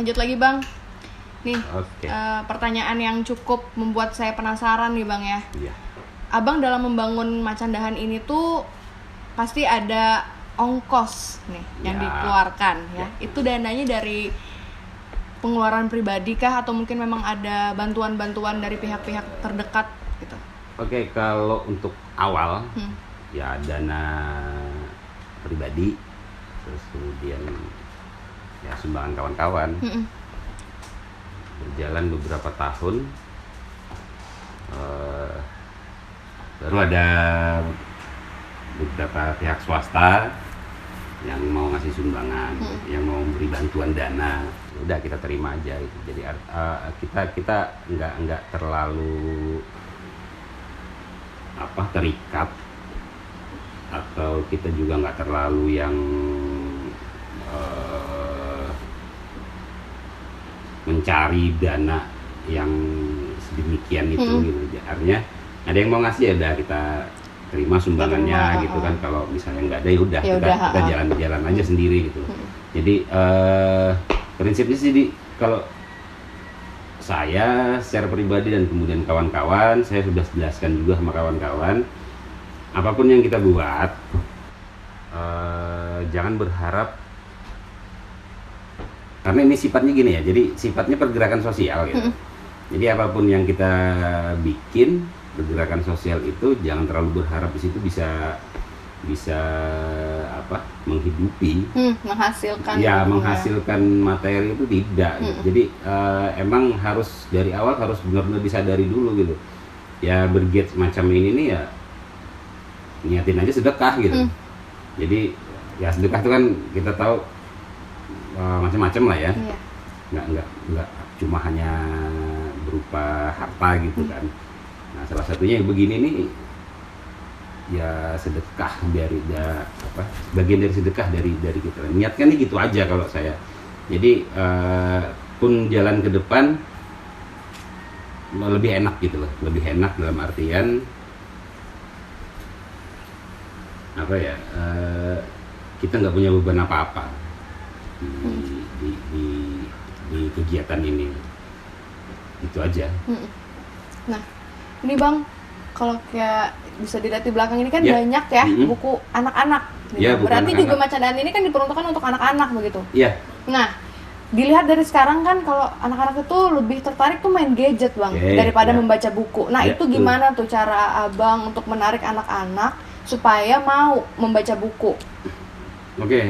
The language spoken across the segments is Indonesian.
lanjut lagi Bang. Nih, Oke. Pertanyaan yang cukup membuat saya penasaran nih Bang ya. Iya. Abang dalam membangun Macandahan ini tuh pasti ada ongkos nih yang Ya. dikeluarkan ya. Itu dananya dari pengeluaran pribadi kah atau mungkin memang ada bantuan-bantuan dari pihak-pihak terdekat gitu? Oke, kalau untuk awal ya dana pribadi, terus kemudian ya sumbangan kawan-kawan. Berjalan beberapa tahun, baru ada beberapa pihak swasta yang mau ngasih sumbangan, yang mau beri bantuan dana. Udah kita terima aja gitu. Jadi kita nggak terlalu terikat, atau kita juga nggak terlalu yang mencari dana yang sedemikian itu gitu. Artinya ada yang mau ngasih ya udah kita terima sumbangannya gitu kan. Kalau misalnya nggak ada ya udah kita jalan-jalan aja sendiri gitu. Jadi prinsipnya sih kalau saya secara pribadi dan kemudian kawan-kawan, saya sudah jelaskan juga sama kawan-kawan, apapun yang kita buat jangan berharap, karena ini sifatnya gini ya, jadi sifatnya pergerakan sosial gitu. Jadi apapun yang kita bikin pergerakan sosial itu jangan terlalu berharap di situ bisa menghidupi, menghasilkan menghasilkan materi itu tidak gitu. Jadi emang harus dari awal harus benar-benar disadari dulu gitu ya, bergiat semacam ini nih ya niatin aja sedekah gitu. Jadi ya sedekah itu kan kita tahu macam-macam lah ya. Nggak cuma hanya berupa harta gitu kan. Nah, salah satunya yang begini nih ya sedekah bagian dari sedekah dari kita. Niatkan gitu aja kalau saya. Jadi pun jalan ke depan lebih enak gitu loh. Lebih enak dalam artian kita nggak punya beban apa-apa di kegiatan ini. Itu aja. Nah, ini Bang, kalau kayak bisa dilihat di belakang ini kan banyak ya buku anak-anak. Gitu. Ya, berarti anak-anak. juga Macandahan ini kan diperuntukkan untuk anak-anak begitu. Iya. Nah, dilihat dari sekarang kan kalau anak-anak itu lebih tertarik tuh main gadget Bang daripada membaca buku. Nah, itu gimana tuh cara Abang untuk menarik anak-anak supaya mau membaca buku? Oke,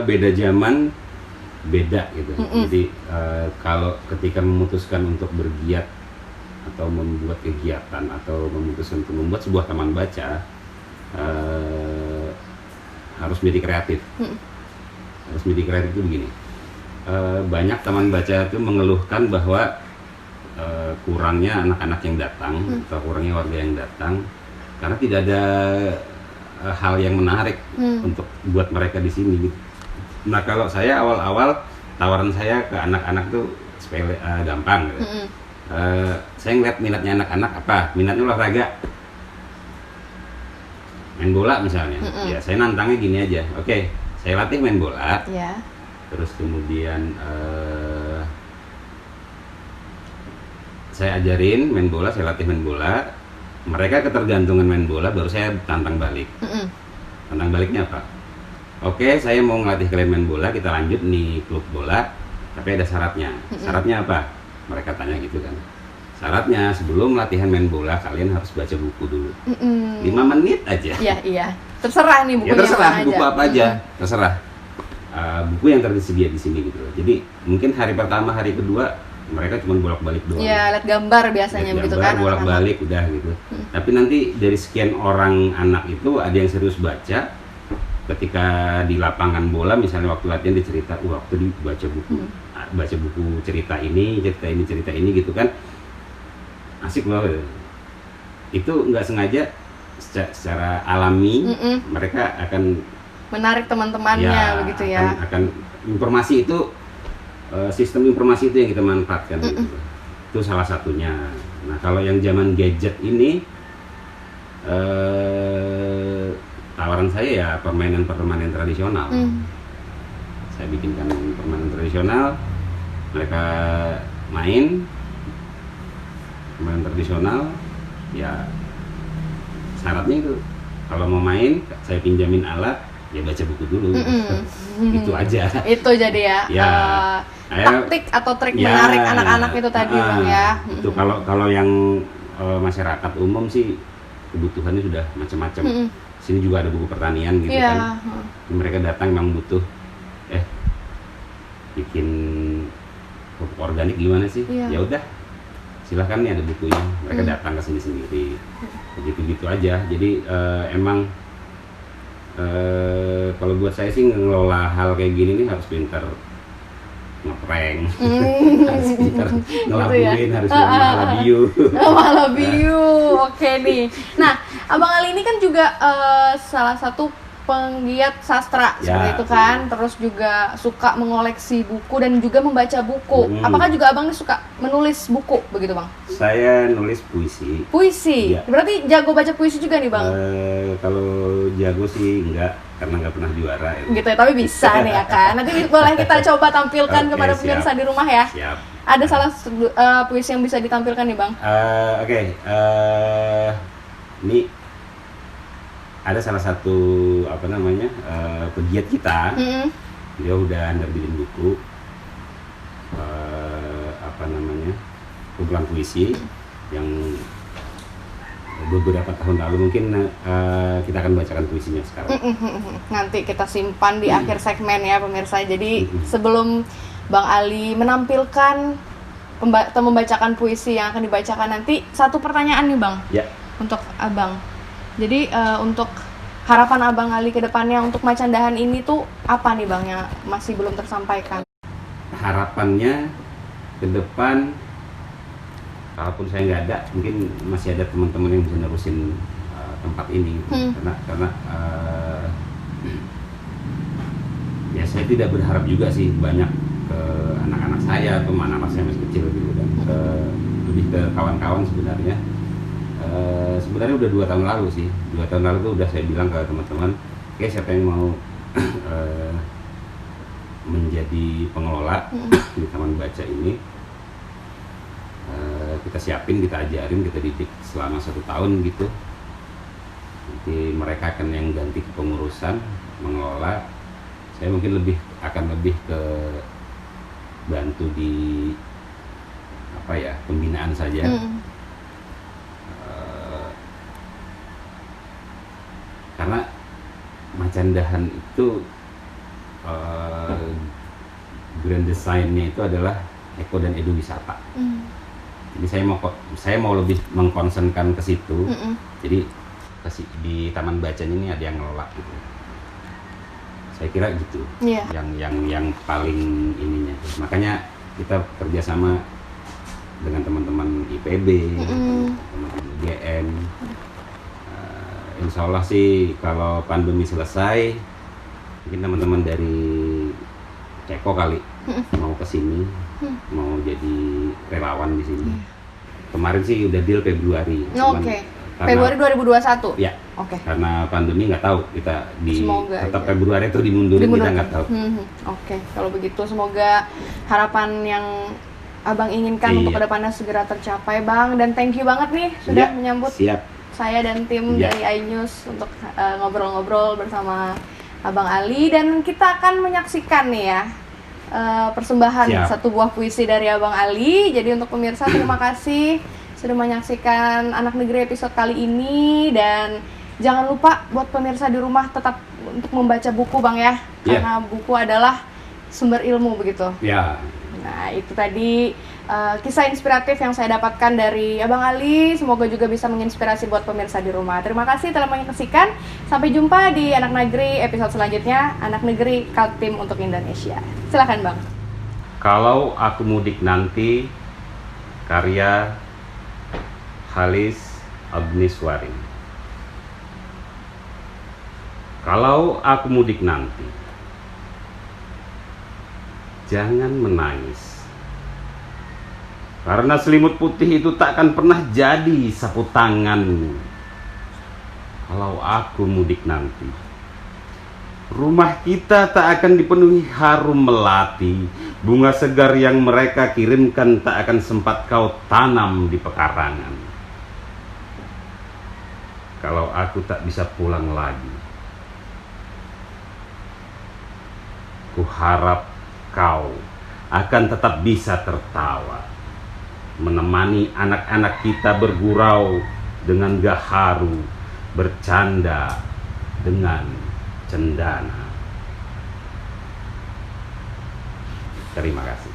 beda zaman, beda gitu. Jadi kalau ketika memutuskan untuk bergiat atau membuat kegiatan atau memutuskan untuk membuat sebuah taman baca, harus menjadi kreatif. Harus menjadi kreatif itu begini. Banyak taman baca itu mengeluhkan bahwa kurangnya anak-anak yang datang atau kurangnya warga yang datang karena tidak ada hal yang menarik untuk buat mereka di sini gitu. Nah, kalau saya awal-awal tawaran saya ke anak-anak tuh sepele, gampang gitu. Saya ngeliat minatnya anak-anak apa? Minatnya olahraga, main bola misalnya. Ya saya nantangnya gini aja. Oke, saya latih main bola. Terus kemudian saya ajarin main bola, saya latih main bola. Mereka ketergantungan main bola, baru saya tantang balik. Tantang baliknya apa? Oke, saya mau ngelatih kalian main bola, kita lanjut nih klub bola, tapi ada syaratnya. Syaratnya apa? Mereka tanya gitu kan. Syaratnya sebelum latihan main bola kalian harus baca buku dulu. 5 menit aja. Iya. Terserah nih bukunya. Ya terserah buku aja. apa aja, terserah. Buku yang tersedia di sini gitu. Jadi mungkin hari pertama, hari kedua mereka cuma bolak-balik doang. Iya, lihat gambar biasanya lihat begitu gambar, kan. Bolak-balik udah gitu. Tapi nanti dari sekian orang anak itu ada yang serius baca. Ketika di lapangan bola misalnya waktu latihan dicerita, waktu dibaca buku, baca buku cerita ini gitu kan, asik loh. Itu nggak sengaja secara alami mereka akan menarik teman-temannya begitu ya. Akan informasi itu, sistem informasi itu yang kita manfaatkan gitu. Itu salah satunya. Nah, kalau yang zaman gadget ini tawaran saya ya permainan tradisional. Saya bikinkan permainan tradisional, Mereka main tradisional, ya syaratnya itu kalau mau main saya pinjamin alat, ya baca buku dulu. Itu aja. Itu jadi ya, taktik atau trik menarik anak-anak itu tadi Bang ya. Itu kalau yang masyarakat umum sih kebutuhannya sudah macam-macam. Sini juga ada buku pertanian gitu kan. Mereka datang memang butuh bikin pupuk organik gimana sih? Ya udah, silahkan nih ada bukunya. Mereka datang ke sini sendiri. Begitu-gitu aja. Jadi emang kalau buat saya sih ngelola hal kayak gini nih harus pintar ngeprank, harus pintar ngelakuin, harus malabiu. Malabiu, oke nih. Nah, Abang Ali ini kan juga salah satu penggiat sastra seperti itu kan, terus juga suka mengoleksi buku dan juga membaca buku. Apakah juga Abang ini suka menulis buku begitu Bang? Saya nulis puisi. Puisi? Ya. Berarti jago baca puisi juga nih Bang? Kalau jago sih enggak, karena nggak pernah juara. Gitu ya, tapi bisa nih ya kan. Nanti boleh kita coba tampilkan kepada pemirsa di rumah ya. Siap. Ada salah puisi yang bisa ditampilkan nih Bang? Ini ada salah satu pegiat kita, dia udah nerbitin buku kumpulan puisi yang beberapa tahun lalu. Mungkin kita akan bacakan puisinya sekarang. Nanti kita simpan di akhir segmen ya pemirsa. Jadi sebelum Bang Ali menampilkan atau membacakan puisi yang akan dibacakan nanti, satu pertanyaan nih Bang untuk Abang. Jadi untuk harapan Abang Ali ke depannya untuk Macandahan ini tuh apa nih Bang yang masih belum tersampaikan? Harapannya ke depan, kalaupun saya nggak ada, mungkin masih ada teman-teman yang bisa nerusin tempat ini. Karena ya saya tidak berharap juga sih banyak ke anak-anak saya atau anak-anak saya masih kecil gitu, dan lebih ke kawan-kawan sebenarnya. Sebenarnya udah 2 tahun lalu sih. 2 tahun lalu tuh udah saya bilang ke teman-teman, oke, siapa yang mau menjadi pengelola di taman baca ini, kita siapin, kita ajarin, kita didik selama 1 tahun gitu. Nanti mereka akan yang ganti kepengurusan mengelola. Saya mungkin akan lebih ke bantu di pembinaan saja. Karena Macandahan itu grand design-nya itu adalah eko dan edu wisata. Jadi saya mau lebih mengkonsenkan ke situ. Jadi di taman bacanya ini ada yang ngelola gitu. Saya kira gitu. Yang paling ininya. Makanya kita kerjasama dengan teman-teman IPB, teman-teman UGM. Insya Allah sih kalau pandemi selesai, mungkin teman-teman dari Ceko kali mau kesini, mau jadi relawan di sini. Kemarin sih udah deal Februari. Februari 2021. Ya. Karena pandemi nggak tahu kita tetap aja. Februari itu dimundurin. Kita nggak tahu. Kalau begitu semoga harapan yang Abang inginkan untuk kedepannya segera tercapai Bang, dan thank you banget nih sudah menyambut saya dan tim dari iNews untuk ngobrol-ngobrol bersama Abang Ali, dan kita akan menyaksikan nih ya persembahan satu buah puisi dari Abang Ali. Jadi untuk pemirsa, terima kasih sudah menyaksikan Anak Negeri episode kali ini, dan jangan lupa buat pemirsa di rumah tetap untuk membaca buku Bang ya, karena buku adalah sumber ilmu begitu. Nah itu tadi kisah inspiratif yang saya dapatkan dari Abang Ali. Semoga juga bisa menginspirasi buat pemirsa di rumah. Terima kasih telah menyaksikan. Sampai jumpa di Anak Negeri episode selanjutnya. Anak Negeri Kaltim untuk Indonesia. Silakan Bang. Kalau Aku Mudik Nanti, karya Halis Agniswari. Kalau aku mudik nanti, jangan menangis, karena selimut putih itu tak akan pernah jadi sapu tanganmu. Kalau aku mudik nanti, rumah kita tak akan dipenuhi harum melati, Bunga segar yang mereka kirimkan tak akan sempat kau tanam di pekarangan. Kalau aku tak bisa pulang lagi, ku harap kau akan tetap bisa tertawa, menemani anak-anak kita bergurau dengan gaharu, bercanda dengan cendana. Terima kasih.